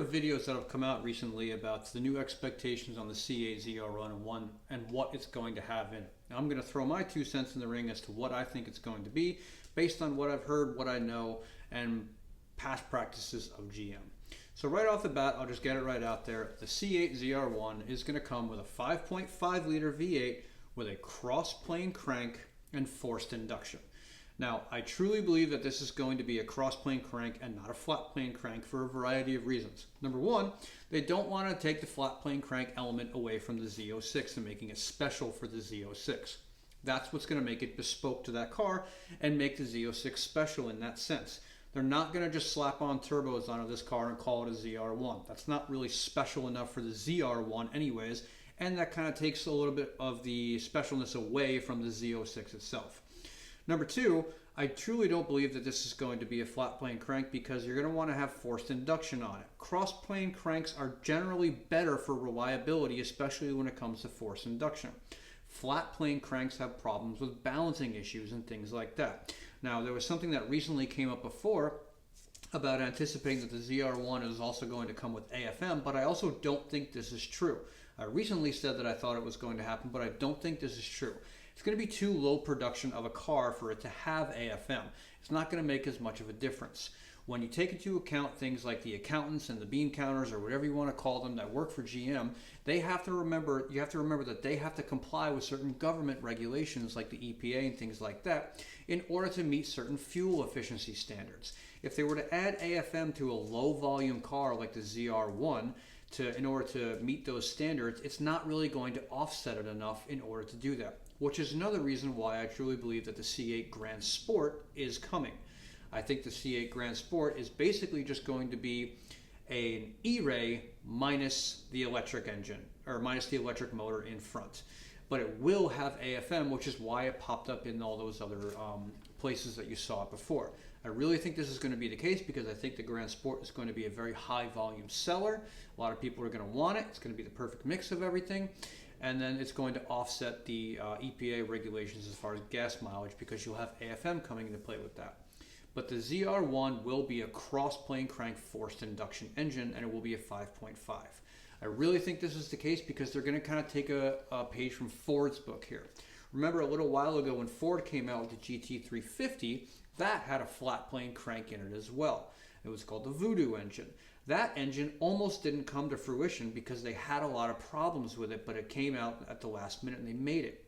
of videos that have come out recently about the new expectations on the C8 ZR1 and what it's going to have in it. Now, I'm going to throw my 2 cents in the ring as to what I think it's going to be based on what I've heard, what I know, and past practices of GM. So right off the bat, I'll just get it right out there. The C8 ZR1 is going to come with a 5.5 liter V8 with a cross-plane crank and forced induction. Now, I truly believe that this is going to be a cross-plane crank and not a flat-plane crank for a variety of reasons. Number one, they don't want to take the flat-plane crank element away from the Z06 and making it special for the Z06. That's what's going to make it bespoke to that car and make the Z06 special in that sense. They're not going to just slap on turbos onto this car and call it a ZR1. That's not really special enough for the ZR1 anyways, and that kind of takes a little bit of the specialness away from the Z06 itself. Number two, I truly don't believe that this is going to be a flat plane crank because you're going to want to have forced induction on it. Cross plane cranks are generally better for reliability, especially when it comes to forced induction. Flat plane cranks have problems with balancing issues and things like that. Now, there was something that recently came up before about anticipating that the ZR1 is also going to come with AFM, but I also don't think this is true. I recently said that I thought it was going to happen, but I don't think this is true. It's going to be too low production of a car for it to have AFM. It's not going to make as much of a difference. When you take into account things like the accountants and the bean counters or whatever you want to call them that work for GM, you have to remember that they have to comply with certain government regulations like the EPA and things like that in order to meet certain fuel efficiency standards. If they were to add AFM to a low volume car like the ZR1, in order to meet those standards, it's not really going to offset it enough in order to do that, which is another reason why I truly believe that the C8 Grand Sport is coming. I think the C8 Grand Sport is basically just going to be an E-Ray minus the electric engine, or minus the electric motor in front. But it will have AFM, which is why it popped up in all those other places that you saw it before. I really think this is going to be the case because I think the Grand Sport is going to be a very high volume seller. A lot of people are going to want it. It's going to be the perfect mix of everything. And then it's going to offset the EPA regulations as far as gas mileage because you'll have AFM coming into play with that. But the ZR1 will be a cross-plane crank forced induction engine, and it will be a 5.5. I really think this is the case because they're going to kind of take a page from Ford's book here. Remember a little while ago when Ford came out with the GT350, that had a flat plane crank in it as well. It was called the Voodoo engine. That engine almost didn't come to fruition because they had a lot of problems with it, but it came out at the last minute and they made it.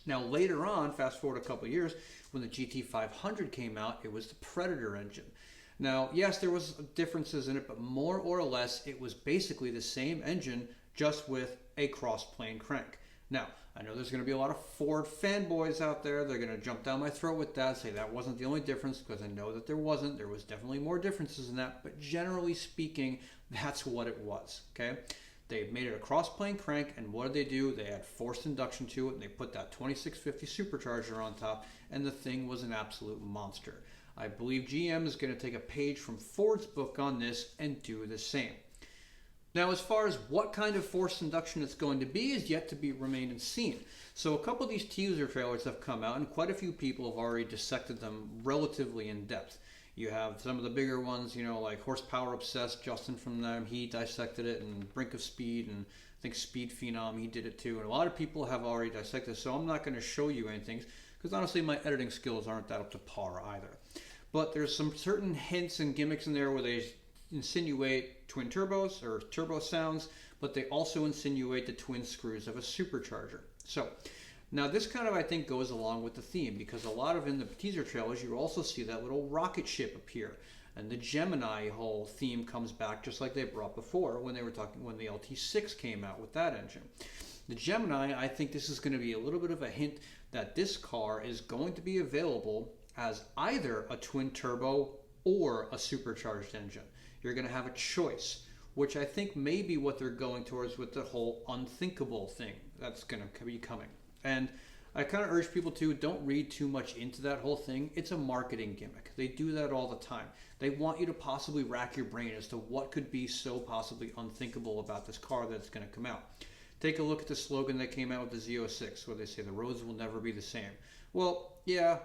Now later on, fast forward a couple of years, when the GT500 came out, it was the Predator engine. Now, yes, there was differences in it, but more or less, it was basically the same engine, just with a cross-plane crank. Now, I know there's going to be a lot of Ford fanboys out there. They're going to jump down my throat with that, say that wasn't the only difference, because I know that there wasn't. There was definitely more differences in that, but generally speaking, that's what it was, okay? They made it a cross-plane crank, and what did they do? They had forced induction to it, and they put that 2650 supercharger on top, and the thing was an absolute monster. I believe GM is going to take a page from Ford's book on this and do the same. Now, as far as what kind of forced induction it's going to be is yet to be remained and seen. So a couple of these teaser trailers have come out, and quite a few people have already dissected them relatively in depth. You have some of the bigger ones, you know, like Horsepower Obsessed, Justin from them, he dissected it, and Brink of Speed, and I think Speed Phenom, he did it too. And a lot of people have already dissected, so I'm not going to show you anything, because honestly my editing skills aren't that up to par either. But there's some certain hints and gimmicks in there where they insinuate twin turbos or turbo sounds, but they also insinuate the twin screws of a supercharger. So now this kind of, I think, goes along with the theme, because a lot of in the teaser trailers you also see that little rocket ship appear, and the Gemini whole theme comes back just like they brought before when they were talking when the LT6 came out with that engine. The Gemini, I think this is going to be a little bit of a hint that this car is going to be available as either a twin turbo or a supercharged engine. You're going to have a choice, which I think may be what they're going towards with the whole unthinkable thing that's going to be coming. And I kind of urge people to don't read too much into that whole thing. It's a marketing gimmick. They do that all the time. They want you to possibly rack your brain as to what could be so possibly unthinkable about this car that's going to come out. Take a look at the slogan that came out with the Z06, where they say the roads will never be the same. Well, yeah,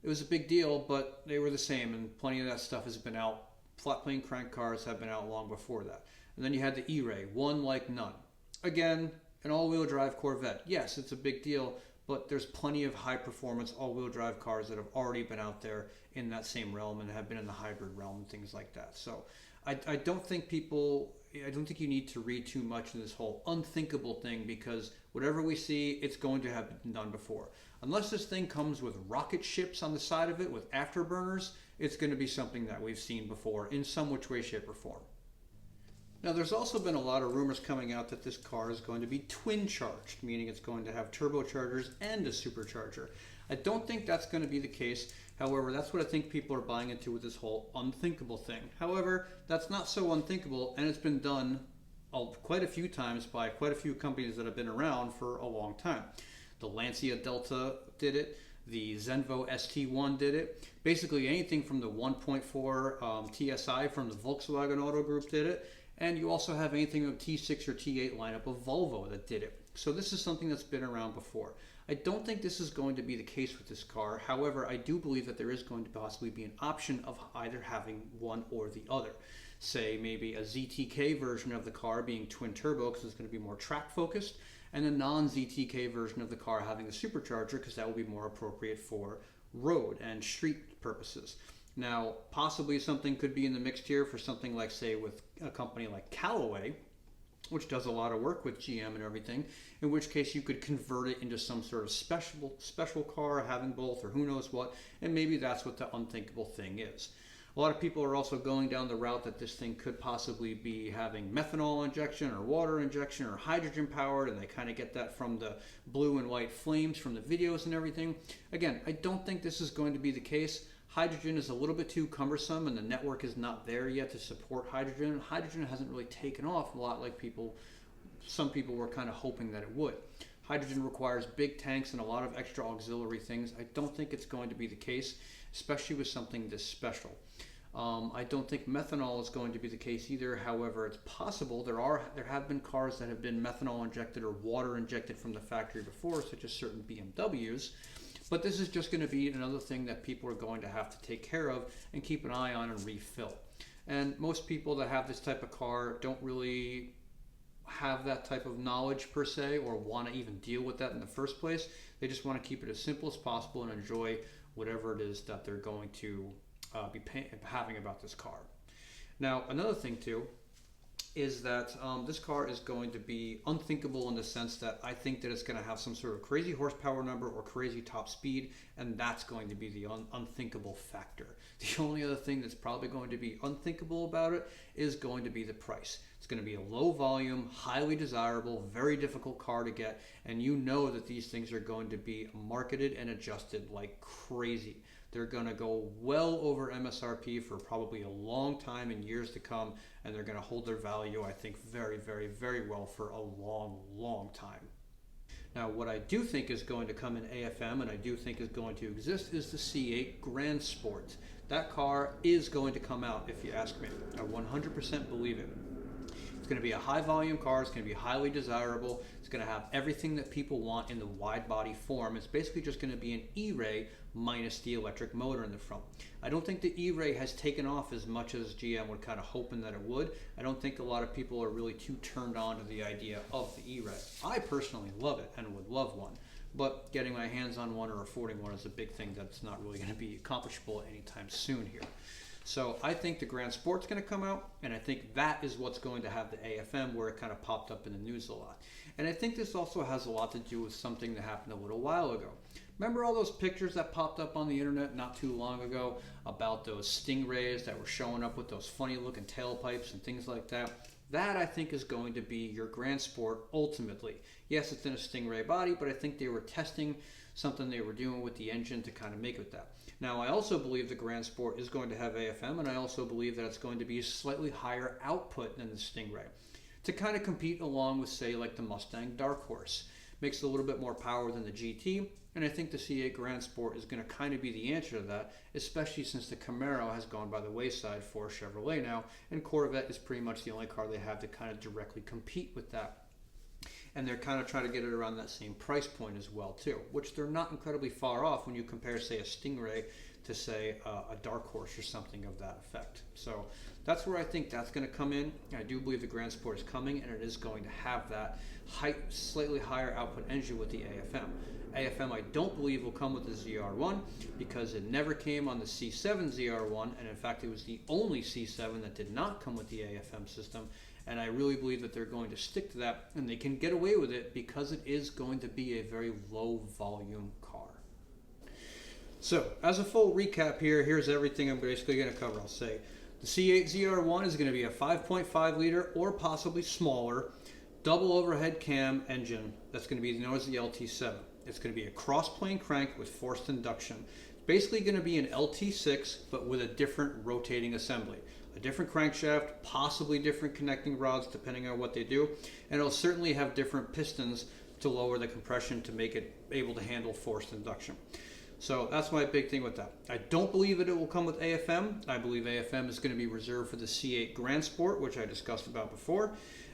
it was a big deal, but they were the same, and plenty of that stuff has been out Flat plane crank cars have been out long before that. And then you had the E-Ray, one like none. Again, an all-wheel drive Corvette. Yes, it's a big deal, but there's plenty of high-performance all-wheel drive cars that have already been out there in that same realm and have been in the hybrid realm and things like that. So I don't think you need to read too much in this whole unthinkable thing, because whatever we see, it's going to have been done before. Unless this thing comes with rocket ships on the side of it with afterburners, it's going to be something that we've seen before in some which way, shape, or form. Now, there's also been a lot of rumors coming out that this car is going to be twin charged, meaning it's going to have turbochargers and a supercharger. I don't think that's going to be the case. However, that's what I think people are buying into with this whole unthinkable thing. However, that's not so unthinkable, and it's been done quite a few times by quite a few companies that have been around for a long time. The Lancia Delta did it. The Zenvo ST1 did it. Basically anything from the 1.4 TSI from the Volkswagen Auto Group did it. And you also have anything of T6 or T8 lineup of Volvo that did it. So this is something that's been around before. I don't think this is going to be the case with this car. However, I do believe that there is going to possibly be an option of either having one or the other. Say maybe a ZTK version of the car being twin turbo because it's going to be more track focused, and a non-ZTK version of the car having a supercharger because that will be more appropriate for road and street purposes. Now, possibly something could be in the mix here for something like, say, with a company like Callaway, which does a lot of work with GM and everything, in which case you could convert it into some sort of special car having both, or who knows what, and maybe that's what the unthinkable thing is. A lot of people are also going down the route that this thing could possibly be having methanol injection or water injection or hydrogen powered, and they kind of get that from the blue and white flames from the videos and everything. Again, I don't think this is going to be the case. Hydrogen is a little bit too cumbersome, and the network is not there yet to support hydrogen. Hydrogen hasn't really taken off a lot like some people were kind of hoping that it would. Hydrogen requires big tanks and a lot of extra auxiliary things. I don't think it's going to be the case, especially with something this special. I don't think methanol is going to be the case either. However, it's possible. There have been cars that have been methanol injected or water injected from the factory before, such as certain BMWs. But this is just going to be another thing that people are going to have to take care of and keep an eye on and refill. And most people that have this type of car don't really have that type of knowledge per se, or want to even deal with that in the first place. They just want to keep it as simple as possible and enjoy whatever it is that they're going to be having about this car. Now, another thing too is that this car is going to be unthinkable in the sense that I think that it's going to have some sort of crazy horsepower number or crazy top speed, and that's going to be the unthinkable factor. The only other thing that's probably going to be unthinkable about it is going to be the price. It's going to be a low volume, highly desirable, very difficult car to get, and you know that these things are going to be marketed and adjusted like crazy. They're going to go well over MSRP for probably a long time and years to come, and they're going to hold their value, I think, very, very, very well for a long, long time. Now, what I do think is going to come in AFM, and I do think is going to exist, is the C8 Grand Sport. That car is going to come out, if you ask me. I 100% believe it. It's going to be a high volume car. It's going to be highly desirable. It's going to have everything that people want in the wide body form. It's basically just going to be an E-Ray minus the electric motor in the front. I don't think the E-Ray has taken off as much as GM were kind of hoping that it would. I don't think a lot of people are really too turned on to the idea of the E-Ray. I personally love it and would love one, but getting my hands on one or affording one is a big thing that's not really going to be accomplishable anytime soon here. So I think the Grand Sport's going to come out, and I think that is what's going to have the AFM, where it kind of popped up in the news a lot. And I think this also has a lot to do with something that happened a little while ago. Remember all those pictures that popped up on the internet not too long ago about those Stingrays that were showing up with those funny looking tailpipes and things like that? That, I think, is going to be your Grand Sport ultimately. Yes, it's in a Stingray body, but I think they were testing something they were doing with the engine to kind of make it that. Now, I also believe the Grand Sport is going to have AFM, and I also believe that it's going to be slightly higher output than the Stingray to kind of compete along with, say, like the Mustang Dark Horse. Makes a little bit more power than the GT, and I think the C8 Grand Sport is going to kind of be the answer to that, especially since the Camaro has gone by the wayside for Chevrolet now, and Corvette is pretty much the only car they have to kind of directly compete with that. And they're kind of trying to get it around that same price point as well too, which they're not incredibly far off when you compare, say, a Stingray to say a dark horse or something of that effect. So that's where I think that's going to come in. I do believe the Grand Sport is coming, and it is going to have that slightly higher output engine with the AFM. AFM I don't believe will come with the ZR1 because it never came on the C7 ZR1, and in fact it was the only C7 that did not come with the AFM system, and I really believe that they're going to stick to that, and they can get away with it because it is going to be a very low volume car. So as a full recap here, here's everything I'm basically going to cover. I'll say the C8 ZR1 is going to be a 5.5 liter or possibly smaller double overhead cam engine that's going to be known as the LT7. It's going to be a cross-plane crank with forced induction. It's basically going to be an LT6 but with a different rotating assembly. A different crankshaft, possibly different connecting rods depending on what they do, and it'll certainly have different pistons to lower the compression to make it able to handle forced induction. So that's my big thing with that. I don't believe that it will come with AFM. I believe AFM is going to be reserved for the C8 Grand Sport, which I discussed about before.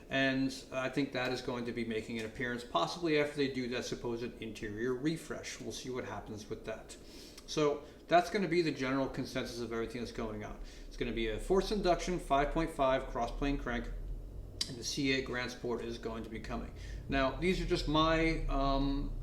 And I think that is going to be making an appearance possibly after they do that supposed interior refresh. We'll see what happens with that. So that's going to be the general consensus of everything that's going on. It's going to be a forced induction 5.5 cross-plane crank, and the C8 Grand Sport is going to be coming. Now, these are just my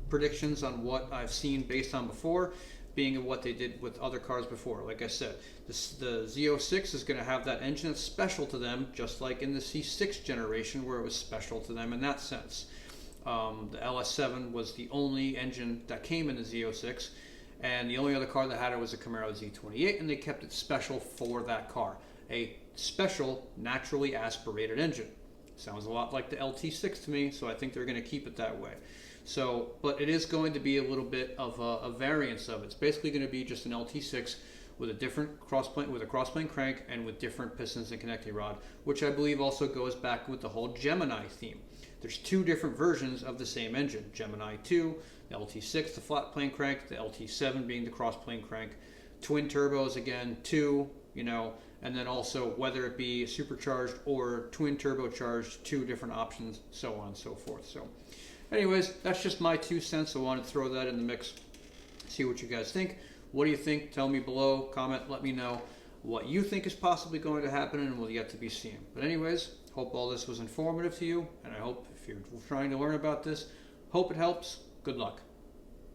predictions on what I've seen based on before, being what they did with other cars before. Like I said, the Z06 is going to have that engine that's special to them, just like in the C6 generation where it was special to them in that sense. The LS7 was the only engine that came in the Z06, and the only other car that had it was a Camaro Z28, and they kept it special for that car. A special, naturally aspirated engine. Sounds a lot like the LT6 to me, so I think they're going to keep it that way. So, but it is going to be a little bit of a variance of it. It's basically going to be just an LT6 with a different crossplane crank and with different pistons and connecting rod, which I believe also goes back with the whole Gemini theme. There's two different versions of the same engine. Gemini 2, the LT6, the flat plane crank, the LT7 being the crossplane crank. Twin turbos again, 2, and then also whether it be supercharged or twin turbocharged, 2 different options, so on and so forth. So anyways, that's just my 2 cents. I wanted to throw that in the mix, see what you guys think. What do you think? Tell me below, comment, let me know what you think is possibly going to happen and will yet to be seen. But anyways, hope all this was informative to you, and I hope if you're trying to learn about this, hope it helps. Good luck.